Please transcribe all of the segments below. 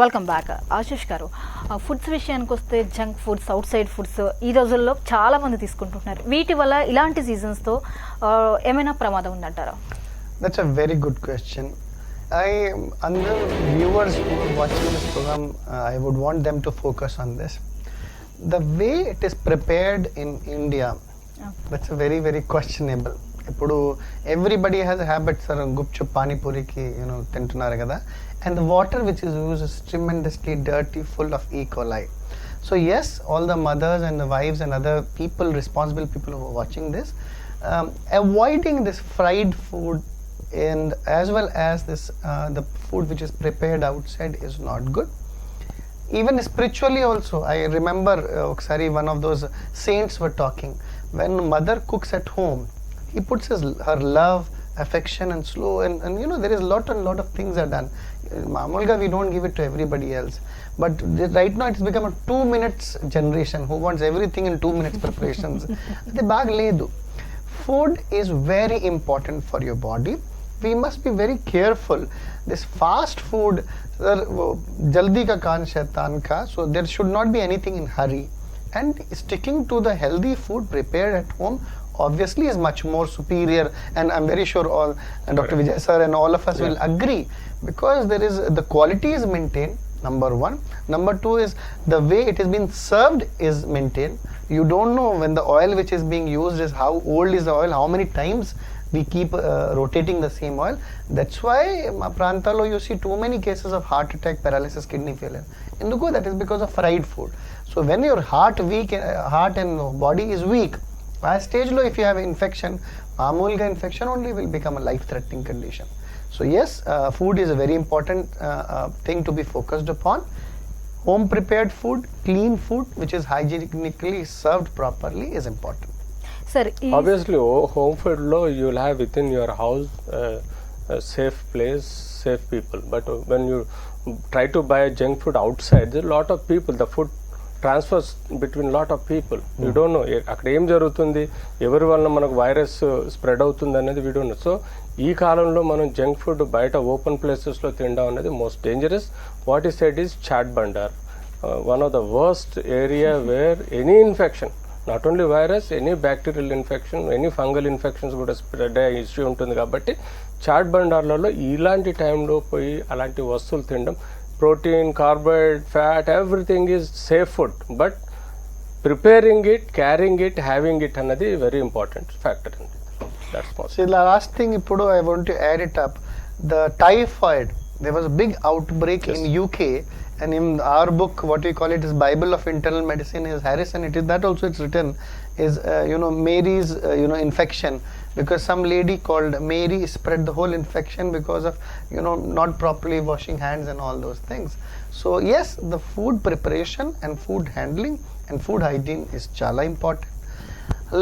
Welcome back. Ashish గారు, foods విషయానికి వస్తే junk foods, out side foods ఈ రోజుల్లో చాలా మంది తీసుకుంటున్నారు. వీటి వల్ల ఇలాంటి సీజన్స్తో ఏమైనా ప్రమాదం ఉందంటారా? That's a very good question. Under viewers who are watching this program, I would want them to focus on this. The way it is prepared in India, that's a very, very questionable. ఇప్పుడు everybody has a habit, sir, gupchup pani puri ki, తింటున్నారు కదా, and the water which is used is tremendously dirty, full of E. coli. So yes, all the mothers and the wives and other people, responsible people who are watching this, avoiding this fried food and as well as this the food which is prepared outside is not good. Even spiritually also, I remember one of those saints were talking, when mother cooks at home, he puts her love, affection and slow and there is lot of things are done. Mamulga, we don't give it to everybody else, but right now it's become a 2 minutes generation who wants everything in 2 minutes preparations. The bag ledu. Food is very important for your body. We must be very careful. This fast food, jaldi ka kaan shaitan ka, so there should not be anything in hurry, and sticking to the healthy food prepared at home obviously is much more superior, and I'm very sure all Dr. Vijay sir and all of us will agree, because there is the quality is maintained, number one. Number two is the way it is being served is maintained. You don't know when the oil which is being used is how old is the oil, how many times we keep rotating the same oil. That's why prantalo you see too many cases of heart attack, paralysis, kidney failure. Induko, that is because of fried food. So when your heart and body is weak, at stage low, if you have infection, amulga infection only will become a life-threatening condition. So yes, food is a very important thing to be focused upon. Home prepared food, clean food which is hygienically served properly is important. Sir, obviously home food lo you will have within your house a safe place, safe people, but when you try to buy junk food outside, there are a lot of people, the food transfers between lot of people. You don't know అక్కడ ఏం జరుగుతుంది, ఎవరి వల్ల మనకు virus spread అవుతుంది అనేది we don't know. So ఈ కాలంలో మనం జంక్ ఫుడ్ బయట ఓపెన్ ప్లేసెస్లో తినడం అనేది most dangerous. What is said is chaat Bhandar, one of the worst area where any infection, not only virus, any bacterial infection, any fungal infections కూడా స్ప్రెడ్ అయ్యే issue ఉంటుంది. కాబట్టి చాట్ బండార్లలో ఇలాంటి టైంలో పోయి అలాంటి వస్తువులు తినడం, protein, carbohydrate, fat, everything is safe food, but preparing it, carrying it, having it another very important factor in it. That's possible. See, the last thing ipudu I want to add it up, the typhoid, there was a big outbreak in UK, and in our book, what we call it is Bible of Internal Medicine is Harris, and it is that also it's written is Mary's infection, because some lady called Mary spread the whole infection because of not properly washing hands and all those things. So yes, the food preparation and food handling and food hygiene is chala important.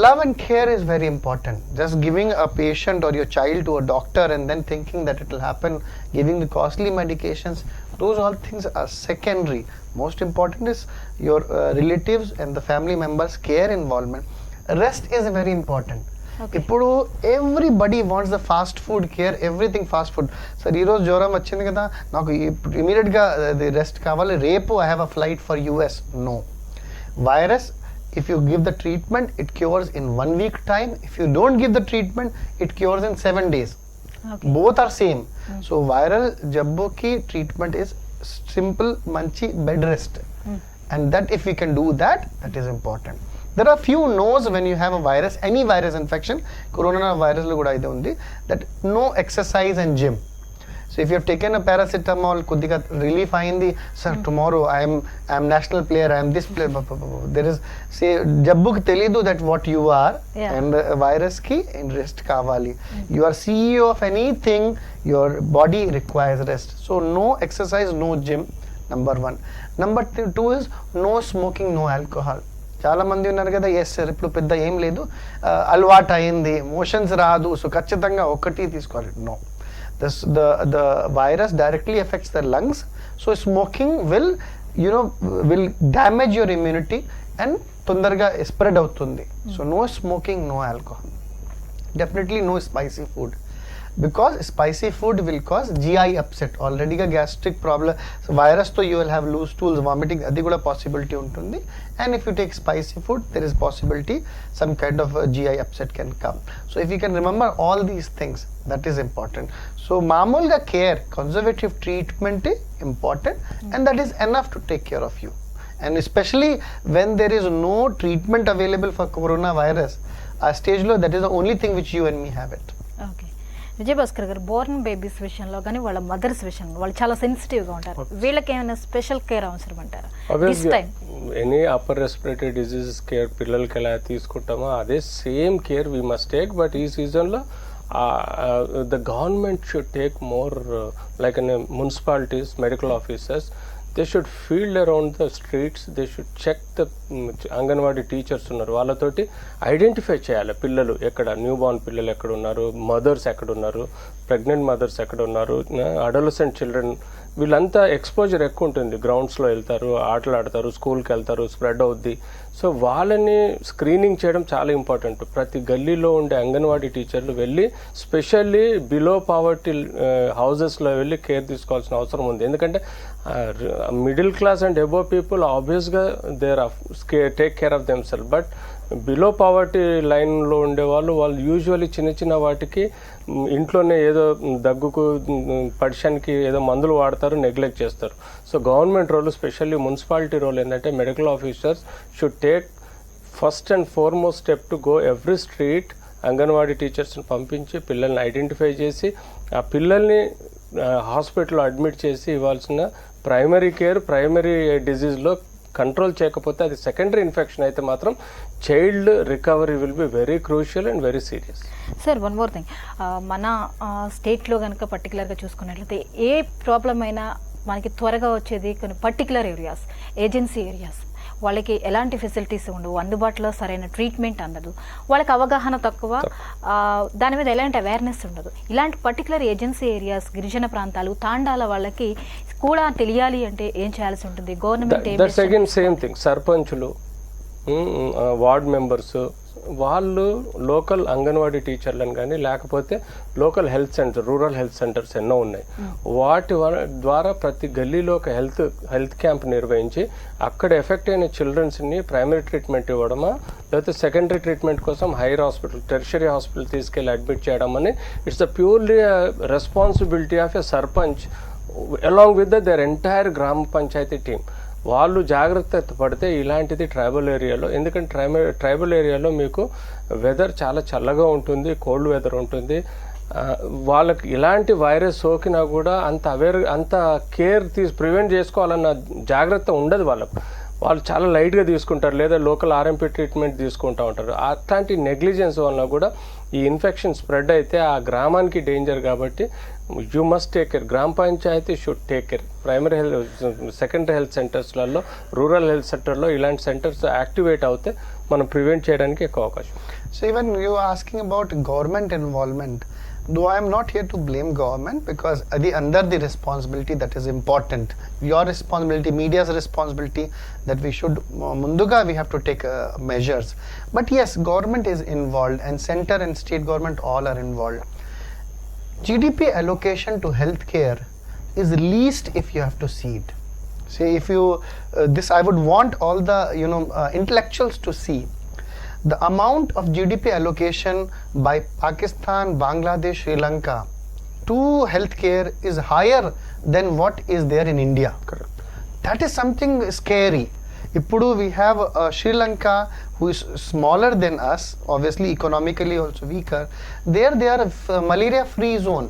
Love and care is very important. Just giving a patient or your child to a doctor and then thinking that it will happen, giving the costly medications, those all things are secondary. Most important is your relatives and the family members' care involvement. Rest is very important. ఇప్పుడు everybody wants the fast food care, everything fast food. Sir ఈరోజు జ్వరం వచ్చింది కదా, నాకు ఇమీడియట్గా rest కావాలి, రేపు I have a flight for US. No. Virus, if you give the treatment, it cures in 1 week time. If you don't give the treatment, it cures in 7 days. Both are same. So viral jabbo ki treatment is simple manchi bed rest, and that if we can do that is important. There are few no's when you have a virus, any virus infection, coronavirus lo kuda ide undi, that no exercise and gym. So if you have taken a paracetamol, kudiga relief ayindi, sir tomorrow I am national player, I am this player, there is say jabbu ki telidu that what you are, and virus ki rest kavali. You are CEO of anything, your body requires rest. So no exercise, no gym, number 1. Number 2 is no smoking, no alcohol. చాలా మంది ఉన్నారు కదా, yes sir ఇప్పుడు పెద్ద ఏం లేదు, అలవాటు అయింది, మోషన్స్ రాదు, సో ఖచ్చితంగా ఒకటి తీసుకోవాలి. No, the virus directly affects the lungs, so smoking will damage your immunity and తొందరగా స్ప్రెడ్ అవుతుంది. So no smoking, no alcohol, definitely no spicy food. because spicy food will cause GI upset. Already a gastric problem, so virus to you will have loose stools, vomiting, adi kuda possibility untundi. And if you take spicy food, there is possibility some kind of GI upset can come. So if you can remember all these things, that is important. So mamulga care, conservative treatment important, and that is enough to take care of you. And especially when there is no treatment available for coronavirus, a stage low, that is the only thing which you and me have it. Okay, Vijayabhaskar గారు, Born babies విషయంలో కానీ వాళ్ళ mothers విషయంలో వాళ్ళు చాలా సెన్సిటివ్గా ఉంటారు. వీళ్ళకి ఏమైనా స్పెషల్ కేర్ అవసరం అంటారా? This time any upper respiratory diseases care పిల్లలకి ఎలా తీసుకుంటామో అదే same care we must take. But ఈ సీజన్లో the government should take more like in municipalities, medical officers, they should field around the streets, they should check the anganwadi teachers ఉన్నారు, వాళ్ళతోటి identify చేయాలి పిల్లలు ఎక్కడ, న్యూ బార్న్ పిల్లలు ఎక్కడ ఉన్నారు, మదర్స్ ఎక్కడ ఉన్నారు, ప్రెగ్నెంట్ మదర్స్ ఎక్కడ ఉన్నారు, అడోలసెంట్ చిల్డ్రన్, వీళ్ళంతా ఎక్స్పోజర్ ఎక్కువ ఉంటుంది, గ్రౌండ్స్లో వెళ్తారు, ఆటలు ఆడతారు, స్కూల్కి వెళ్తారు, స్ప్రెడ్ అవుద్ది. సో వాళ్ళని స్క్రీనింగ్ చేయడం చాలా ఇంపార్టెంట్. ప్రతి గల్లీలో ఉండే అంగన్వాడీ టీచర్లు వెళ్ళి స్పెషల్లీ బిలో పావర్టీ హౌజెస్లో వెళ్ళి కేర్ తీసుకోవాల్సిన అవసరం ఉంది. ఎందుకంటే middle class and above people ఆబ్వియస్గా there take care of themself. But below poverty లైన్లో ఉండేవాళ్ళు యూజువల్లీ చిన్న చిన్న వాటికి ఇంట్లోనే ఏదో దగ్గుకు పడిషన్కి ఏదో మందులు వాడతారు, నెగ్లెక్ట్ చేస్తారు. So government role, specially municipality role ఏంటంటే medical officers should take first and foremost step to go every street, anganwadi టీచర్స్ని పంపించి పిల్లల్ని ఐడెంటిఫై చేసి ఆ పిల్లల్ని హాస్పిటల్లో అడ్మిట్ చేసి ఇవ్వాల్సిన ప్రైమరీ కేర్, ప్రైమరీ డిజీజ్లో కంట్రోల్ చేయకపోతే అది సెకండరీ ఇన్ఫెక్షన్ అయితే మాత్రం child recovery will be very crucial and very serious. Sir, one more thing, మన స్టేట్లో కనుక పర్టికులర్గా చూసుకున్నట్లయితే ఏ ప్రాబ్లం అయినా మనకి త్వరగా వచ్చేది కొన్ని పర్టికులర్ ఏరియాస్, ఏజెన్సీ ఏరియాస్. వాళ్ళకి ఎలాంటి ఫెసిలిటీస్ ఉండవు, అందుబాటులో సరైన ట్రీట్మెంట్ అందదు, వాళ్ళకి అవగాహన తక్కువ, దాని మీద ఎలాంటి అవేర్నెస్ ఉండదు. ఇలాంటి పర్టికులర్ ఏజెన్సీ ఏరియాస్, గిరిజన ప్రాంతాలు, తాండాల వాళ్ళకి కూడా తెలియాలి అంటే ఏం చేయాల్సి ఉంటుంది? గవర్నమెంట్ అగైన్ సేమ్ థింగ్, సర్పంచులు, వార్డ్ మెంబర్స్, వాళ్ళు లోకల్ అంగన్వాడీ టీచర్లను కానీ లేకపోతే local health centre, rural health centres ఎన్నో ఉన్నాయి, వాటి ద్వారా ప్రతి గల్లీలో ఒక హెల్త్ క్యాంప్ నిర్వహించి అక్కడ ఎఫెక్ట్ అయిన చిల్డ్రన్స్ని ప్రైమరీ ట్రీట్మెంట్ ఇవ్వడమా, లేకపోతే సెకండరీ ట్రీట్మెంట్ కోసం హైయర్ హాస్పిటల్, టెర్షరీ హాస్పిటల్ తీసుకెళ్ళి అడ్మిట్ చేయడం అని it's the purely responsibility of a sarpanch along with their entire గ్రామ పంచాయతీ టీమ్. వాళ్ళు జాగ్రత్త పడితే ఇలాంటిది ట్రైబల్ ఏరియాలో, ఎందుకంటే ట్రైబల్ ఏరియాలో మీకు వెదర్ చాలా చల్లగా ఉంటుంది, కోల్డ్ వెదర్ ఉంటుంది, వాళ్ళకి ఇలాంటి వైరస్ సోకినా కూడా అంత కేర్ ప్రివెంట్ చేసుకోవాలన్న జాగ్రత్త ఉండదు వాళ్ళకు. వాళ్ళు చాలా లైట్గా తీసుకుంటారు, లేదా లోకల్ ఆర్ఎంపీ ట్రీట్మెంట్ తీసుకుంటూ ఉంటారు. అట్లాంటి నెగ్లిజెన్స్ వల్ల కూడా ఈ ఇన్ఫెక్షన్ స్ప్రెడ్ అయితే ఆ గ్రామానికి డేంజర్. కాబట్టి you must take care, gram panchayat should take care. Primary secondary health సెంటర్స్లలో, రూరల్ హెల్త్ సెంటర్లో ఇలాంటి సెంటర్స్ యాక్టివేట్ అవుతే మనం ప్రివెంట్ చేయడానికి ఎక్కువ అవకాశం. So even you asking about government involvement, though I am not here to blame government, because under the responsibility that is important, your responsibility, media's responsibility, that we should munduga we have to take measures. But yes, government is involved and center and state government all are involved. GDP allocation to healthcare is least if you have to see it. Say if you this I would want all the intellectuals to see the amount of GDP allocation by Pakistan, Bangladesh, Sri Lanka to healthcare is higher than what is there in India. Correct. That is something scary. Ippudu we have Sri Lanka, who is smaller than us, obviously economically also weaker. There they are a malaria free zone.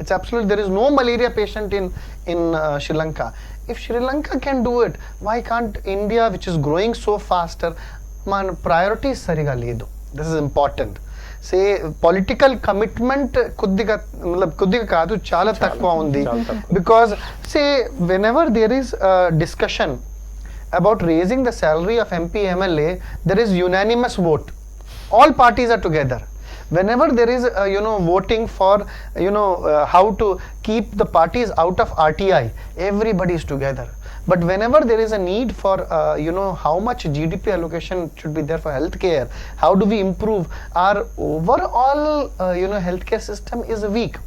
It's absolutely, there is no malaria patient in Sri Lanka. If Sri Lanka can do it, why can't India, which is growing so faster? Man, priorities sariga ledu. This is important. Say political commitment kuddiga kaadu chala takva undi, because say whenever there is a discussion about raising the salary of MP MLA, there is unanimous vote, all parties are together. whenever there is voting for how to keep the parties out of RTI, everybody is together. But whenever there is a need for how much GDP allocation should be there for healthcare, how do we improve our overall healthcare system is weak,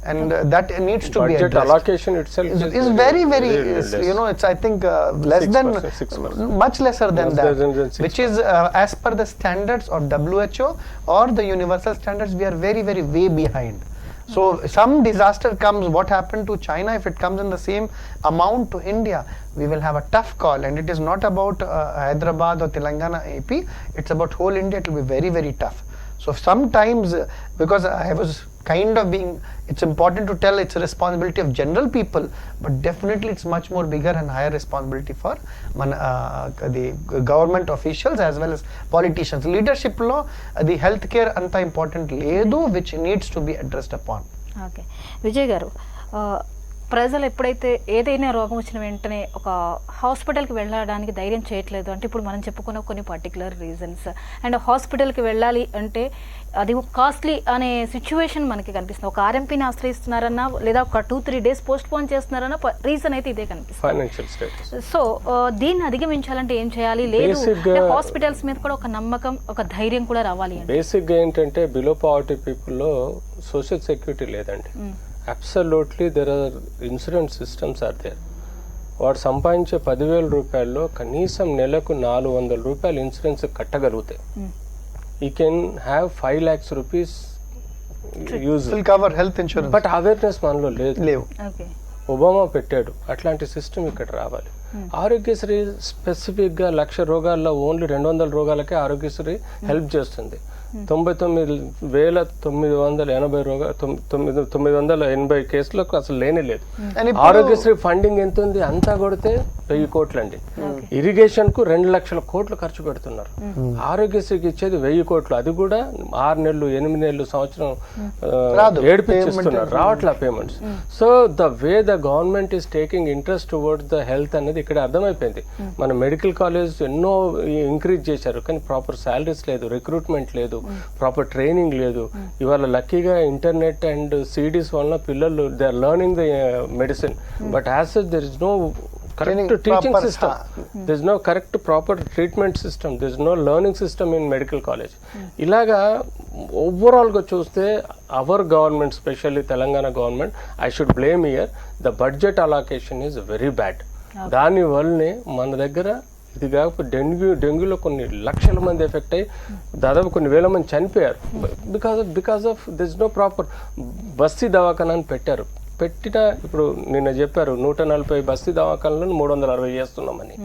and that needs to be budget addressed. allocation itself is very less. it's I think less 6%, than 6%. much lesser than Less that, than 6%. which is as per the standards of WHO or the universal standards, we are very very way behind. So some disaster comes, what happened to China, if it comes in the same amount to India, we will have a tough call. And it is not about Hyderabad or Telangana AP, it's about whole India. It will be very very tough. So sometimes, because I was kind of being, it's important to tell it's a responsibility of general people, but definitely it's much more bigger and higher responsibility for the government officials as well as politicians. Leadership law, the healthcare anta important ledu, which needs to be addressed upon. Okay Vijay గారు, ప్రజలు ఎప్పుడైతే ఏదైనా రోగం వచ్చిన వెంటనే ఒక హాస్పిటల్కి వెళ్ళడానికి ధైర్యం చేయట్లేదు అంటే, ఇప్పుడు మనం చెప్పుకున్న కొన్ని పర్టికులర్ రీజన్స్, అండ్ హాస్పిటల్కి వెళ్ళాలి అంటే అది కాస్ట్లీ అనే సిచ్యువేషన్ మనకి కనిపిస్తుంది. ఒక ఆర్ఎంపీని ఆశ్రయిస్తున్నారన్నా లేదా ఒక 2-3 days పోస్ట్ పోన్ చేస్తున్నారన్నా రీజన్ అయితే ఇదే కనిపిస్తుంది. సో దీన్ని అధిగమించాలంటే ఏం చేయాలి? లేదు హాస్పిటల్స్ మీద కూడా ఒక నమ్మకం, ఒక ధైర్యం కూడా రావాలి. బేసిక్గా ఏంటంటే బిలో పావర్టీ పీపుల్లో సోషల్ సెక్యూరిటీ లేదండి. Absolutely there are insurance systems are there. వాడు సంపాదించే 10,000 రూపాయల్లో కనీసం నెలకు 400 రూపాయలు ఇన్సూరెన్స్ కట్టగలుగుతాయి. ఈ can have 5 lakhs rupees use cover health insurance. But awareness మనలో లేవు. ఒబామా పెట్టాడు, అట్లాంటి సిస్టమ్ ఇక్కడ రావాలి. ఆరోగ్యశ్రీ స్పెసిఫిక్గా 1,00,000 రోగాల్లో ఓన్లీ 200 రోగాలకే ఆరోగ్యశ్రీ హెల్ప్ చేస్తుంది. 99,980 కేసులకు అసలు లేనే లేదు. ఆరోగ్యశ్రీ ఫండింగ్ ఎంత ఉంది? అంతా కొడితే 1000 కోట్లు అండి. ఇరిగేషన్ కు 2 లక్షల కోట్లు ఖర్చు పెడుతున్నారు. ఆరోగ్యశ్రీకి ఇచ్చేది 1000 కోట్లు, అది కూడా 6 నెలలు 8 నెలలు సంవత్సరం ఏడిపించేస్తున్నారు, రావట్లా payments. So the way the government is taking interest towards the health అనేది ఇక్కడ అర్థమైపోయింది. మన మెడికల్ కాలేజ్ ఎన్నో ఇంక్రీజ్ చేశారు, కానీ ప్రాపర్ శాలరీస్ లేదు, రిక్రూట్మెంట్ లేదు, ప్రాపర్ ట్రైనింగ్ లేదు. ఇవాళ లక్కీగా ఇంటర్నెట్ అండ్ సిడీస్ వలన పిల్లలు they are learning the medicine, but as such there is no correct teaching system, there is no correct proper treatment system, there is no learning system in medical college. ilaga overall ga chuste our government, especially Telangana government, I should blame here, the budget allocation is very bad. dani vallane mana daggara ఇది కాకపోతే డెంగ్యూలో కొన్ని లక్షల మంది effect అయ్యి దాదాపు కొన్ని వేల మంది చనిపోయారు. Because of this no proper Basti Dawakhana అని పెట్టిన ఇప్పుడు నిన్న చెప్పారు 140 బస్తీ దవాఖానాలను 360 చేస్తున్నామని.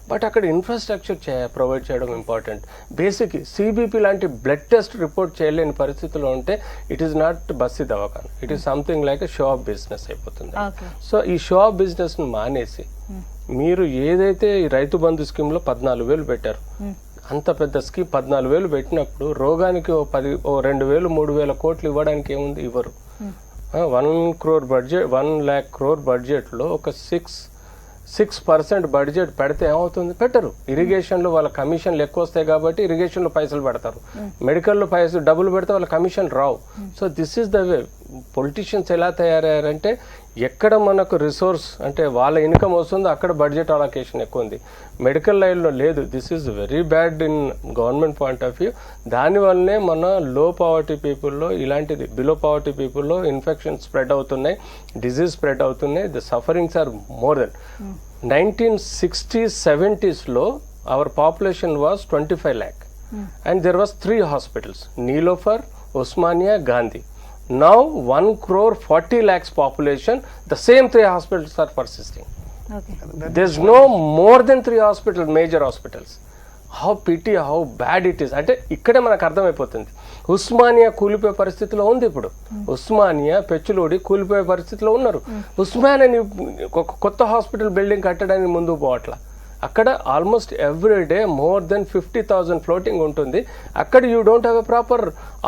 బట్ అక్కడ ఇన్ఫ్రాస్ట్రక్చర్ ప్రొవైడ్ చేయడం ఇంపార్టెంట్. బేసిక్ సిబిపి లాంటి బ్లడ్ టెస్ట్ రిపోర్ట్ చేయలేని పరిస్థితిలో ఉంటే it is not basti dawakhana, it is something like show off business అయిపోతుంది. సో ఈ షో ఆఫ్ బిజినెస్ను మానేసి మీరు ఏదైతే ఈ రైతు బంధు స్కీమ్లో 14,000 పెట్టారు, అంత పెద్ద స్కీమ్ 14,000 పెట్టినప్పుడు రోగానికి 2,000 3,000 కోట్లు ఇవ్వడానికి ఏముంది? ఇవ్వరు. 1 crore బడ్జెట్, 1 lakh crore బడ్జెట్లో ఒక 6% బడ్జెట్ పెడితే ఏమవుతుంది? పెట్టరు. ఇరిగేషన్లో వాళ్ళ కమిషన్లు ఎక్కువ వస్తాయి కాబట్టి ఇరిగేషన్లో పైసలు పెడతారు, మెడికల్లో పైసలు డబ్బులు పెడితే వాళ్ళ commission Rao. So this is the way. Politicians ఎలా తయారయ్యారంటే ఎక్కడ మనకు రిసోర్స్ అంటే వాళ్ళ ఇన్కమ్ వస్తుందో అక్కడ బడ్జెట్ అలొకేషన్ ఎక్కువ ఉంది, మెడికల్ లైన్లో లేదు. This is very bad in government point of view. దానివల్లనే మన లో పావర్టీ పీపుల్లో ఇలాంటిది, బిలో పావర్టీ పీపుల్లో ఇన్ఫెక్షన్ స్ప్రెడ్ అవుతున్నాయి, డిజీజ్ స్ప్రెడ్ అవుతున్నాయి, the sufferings are more then. 1960s 70sలో our population was 25 lakh and there was 3 hospitals, Nilofer, Osmania, Gandhi. Now 1 crore 40 lakhs population, the same 3 hospitals are persisting. Okay. There's no more than 3 hospitals, major hospitals. How pity, how bad it is. అంటే ఇక్కడే మనకు అర్థమైపోతుంది. ఉస్మానియా కూలిపోయే పరిస్థితిలో ఉంది ఇప్పుడు. ఉస్మానియా పెచ్చులోడి కూలిపోయే పరిస్థితిలో ఉన్నారు. ఉస్మానియాని కొత్త హాస్పిటల్ బిల్డింగ్ కట్టడానికి ముందుకు పోవట్లా. అక్కడ almost every day more then 50,000 floating ఉంటుంది. అక్కడ you don't have a proper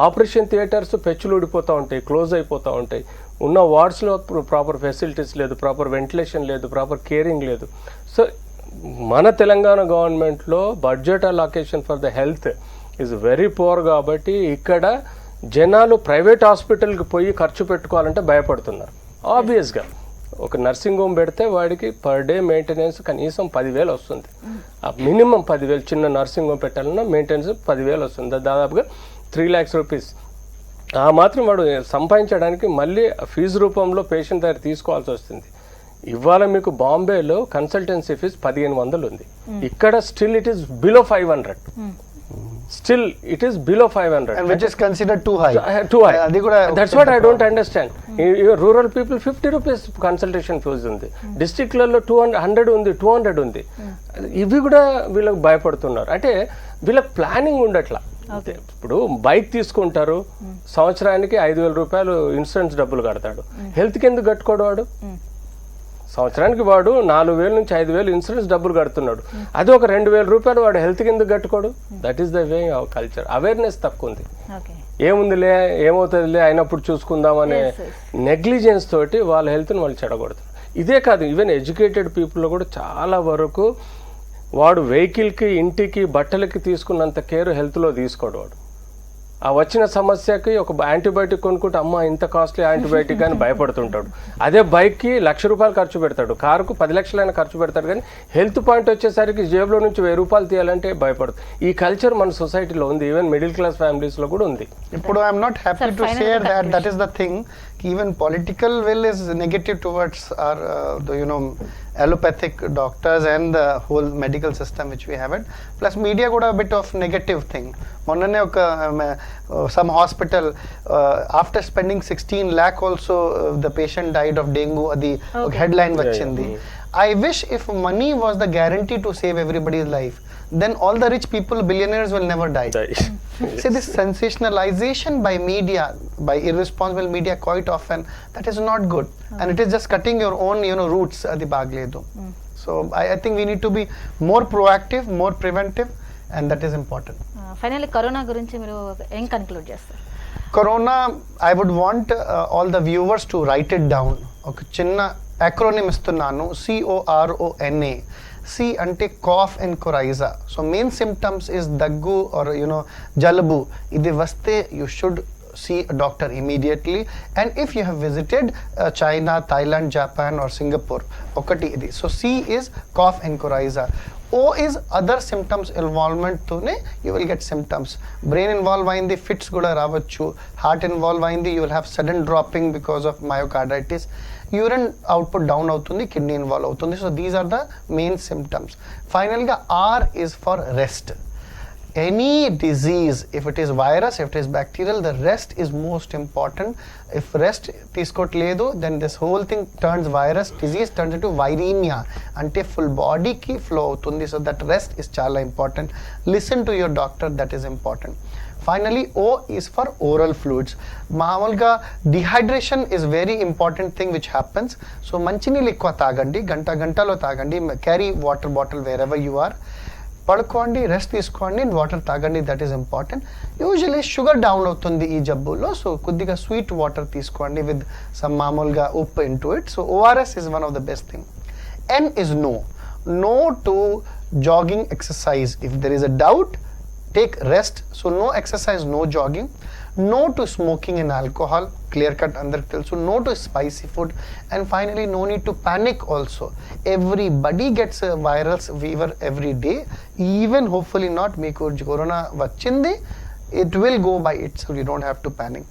operation theatres పెచ్చులుడిపోతూ ఉంటాయి, క్లోజ్ అయిపోతూ ఉంటాయి. ఉన్న వార్డ్స్లో ప్రాపర్ ఫెసిలిటీస్ లేదు, ప్రాపర్ వెంటిలేషన్ లేదు, ప్రాపర్ కేరింగ్ లేదు. సో మన తెలంగాణ గవర్నమెంట్లో budget allocation for the health is very poor. కాబట్టి ఇక్కడ జనాలు ప్రైవేట్ హాస్పిటల్కి పోయి ఖర్చు పెట్టుకోవాలంటే భయపడుతున్నారు. ఆబ్వియస్గా ఒక నర్సింగ్ హోమ్ పెడితే వాడికి పర్ డే మెయింటెనెన్స్ కనీసం 10,000 వస్తుంది. ఆ మినిమం 10,000 చిన్న నర్సింగ్ హోమ్ పెట్టాలన్నా మెయింటెనెన్స్ 10,000 వస్తుంది, దాదాపుగా 3 lakhs రూపీస్. ఆ మాత్రం వాడు సంపాదించడానికి మళ్ళీ ఫీజు రూపంలో పేషెంట్ దగ్గర తీసుకోవాల్సి వస్తుంది. ఇవాళ మీకు బాంబేలో కన్సల్టెన్సీ ఫీజు 1,500 ఉంది, ఇక్కడ still it is below 500. Still, it is below 500. And which is considered too high. Too high. That's what I don't understand. Rural people 50 rupees consultation fees ఉంది, డిస్ట్రిక్ట్లలో 100 ఉంది, 200 ఉంది. ఇవి కూడా వీళ్ళకి భయపడుతున్నారు. అంటే వీళ్ళకి ప్లానింగ్ ఉండట్లా. ఇప్పుడు బైక్ తీసుకుంటారు, సంవత్సరానికి 5,000 రూపాయలు ఇన్సూరెన్స్ డబ్బులు కడతాడు, హెల్త్కి ఎందుకు కట్టుకోడు వాడు? సంవత్సరానికి వాడు 4,000 నుంచి 5,000 ఇన్సూరెన్స్ డబ్బులు కడుతున్నాడు, అది ఒక 2,000 రూపాయలు వాడు హెల్త్కి ఎందుకు కట్టుకోడు? That is the way of culture. Awareness తక్కువ ఉంది. ఏముందిలే ఏమవుతుందిలే అయినప్పుడు చూసుకుందాం అనే నెగ్లిజెన్స్ తోటి వాళ్ళ హెల్త్ని వాళ్ళు చెడగొడుతున్నారు. ఇదే కాదు, ఈవెన్ ఎడ్యుకేటెడ్ పీపుల్లో కూడా చాలా వరకు వాడు వెహికల్కి, ఇంటికి, బట్టలకి తీసుకున్నంత కేర్ హెల్త్లో తీసుకోడు. వాడు ఆ వచ్చిన సమస్యకి ఒక యాంటీబయాటిక్ కొనుక్కుంటే అమ్మ ఇంత కాస్ట్లీ యాంటీబయాటిక్ అని భయపడుతుంటాడు. అదే బైక్కి 1,00,000 రూపాయలు ఖర్చు పెడతాడు, కారుకు 10 లక్షలైనా ఖర్చు పెడతాడు, కానీ హెల్త్ పాయింట్ వచ్చేసరికి జేబులో నుంచి 1,000 రూపాయలు తీయాలంటే భయపడుతుంది. ఈ కల్చర్ మన సొసైటీలో ఉంది, ఈవెన్ మిడిల్ క్లాస్ ఫ్యామిలీస్లో కూడా ఉంది. ఇప్పుడు I'm not happy to say that is the thing. Even political will is negative towards our allopathic doctors and the whole medical system which we have it. Plus media got a bit of negative thing. Monane oka some hospital after spending 16 lakh also the patient died of dengue. Adi headline vachindi. I wish if money was the guarantee to save everybody's life, then all the rich people, billionaires, will never die. See, this sensationalization by media, by irresponsible media quite often, that is not good. And it is just cutting your own, roots at the bagledu. So I think we need to be more proactive, more preventive, and that is important. Finally, Corona gurinchi meeru em conclude chestaru? Corona, I would want all the viewers to write it down. Okay, chinna acronym istunnanu, CORONA. C ante cough and coryza. So main symptoms is daggu or jalabu. Idi vaste you should see a doctor immediately. And if you have visited China, Thailand, Japan or Singapore, okati idi. So C is cough and coryza. O is other symptoms involvement tone you will get symptoms. Brain involved ayindi, fits kuda ravachu. Heart involved ayindi, you will have sudden dropping because of myocarditis. Urine output down avutundi, kidney involved avutundi. So these are the main symptoms. Finally R is for rest. Any disease, if it is virus, if it is bacterial, the rest is most important. If rest తీసుకోవట్లేదు, then this whole thing turns virus disease turns into viremia, అంటే full body ki flow అవుతుంది. So that rest is చాలా important. Listen to your doctor, that is important. Finally, O is for oral fluids. మామూలుగా dehydration is very important thing which happens. So మంచినీళ్ళు ఎక్కువ తాగండి, గంటలో తాగండి. Carry water bottle wherever you are. పడుకోండి, rest తీసుకోండి, water తాగండి, that is important. Usually sugar down అవుతుంది ఈ జబ్బులో, సో కొద్దిగా స్వీట్ వాటర్ తీసుకోండి విత్ సమ్ మామూలుగా ఉప్పు into it. So ORS is one of the best thing. And is no to jogging exercise. If there is a doubt, take rest. So no exercise, no jogging. No to smoking and alcohol, clear cut andarki telusu. No to spicy food. And finally, no need to panic also. Everybody gets a viral fever every day. Even hopefully not meeku corona vachindi, it will go by itself. You don't have to panic.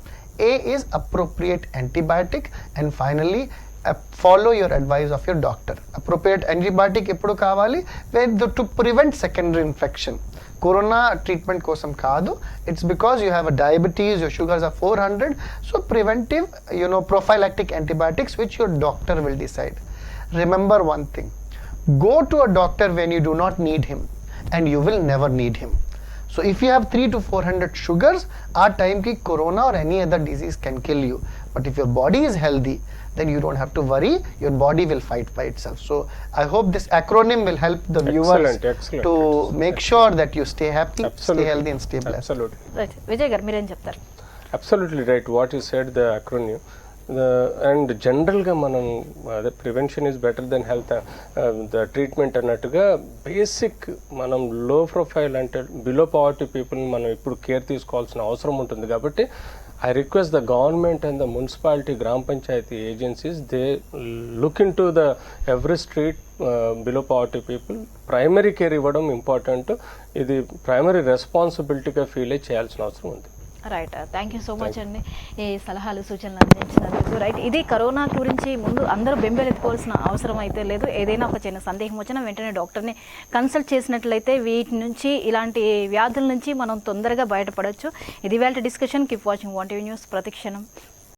A is appropriate antibiotic. And finally, follow your advice of your doctor. Appropriate antibiotic eppudu kavali to prevent secondary infection. Corona treatment kosam kaadu, it's because you have a diabetes, your sugars are 400. So preventive, prophylactic antibiotics which your doctor will decide. Remember one thing, go to a doctor when you do not need him, and you will never need him. So if you have 300 to 400 sugars, our time ki corona or any other disease can kill you. But if your body is healthy, then you don't have to worry, your body will fight by itself. So I hope this acronym will help the viewers to make sure that you stay happy, stay healthy and stay blessed. Absolutely. Right. Vijay garu, meer em cheptaru? Absolutely right. What you said, the acronym. And జనరల్గా మనం అదే prevention is better than health, the treatment అన్నట్టుగా basic మనం low profile అంటే below poverty పీపుల్ని మనం ఇప్పుడు care తీసుకోవాల్సిన అవసరం ఉంటుంది. కాబట్టి I request the government and the municipality, Gram Panchayati agencies, they look into the every street below poverty people. Primary care ఇవ్వడం ఇంపార్టెంట్. ఇది ప్రైమరీ రెస్పాన్సిబిలిటీగా ఫీల్ అయ్యి చేయాల్సిన అవసరం ఉంది. Right, thank you so much అండి ఈ సలహాలు సూచనలు అందించినందుకు. రైట్, ఇది కరోనా గురించి ముందు అందరూ బెంబేలెత్తుకోవాల్సిన అవసరం అయితే లేదు. ఏదైనా ఒక చిన్న సందేహం వచ్చినా వెంటనే డాక్టర్ని కన్సల్ట్ చేసినట్లయితే వీటి నుంచి, ఇలాంటి వ్యాధుల నుంచి మనం తొందరగా బయటపడవచ్చు. ఇది ఇవాళ discussion. Keep watching ONETV news, ప్రతిక్షణం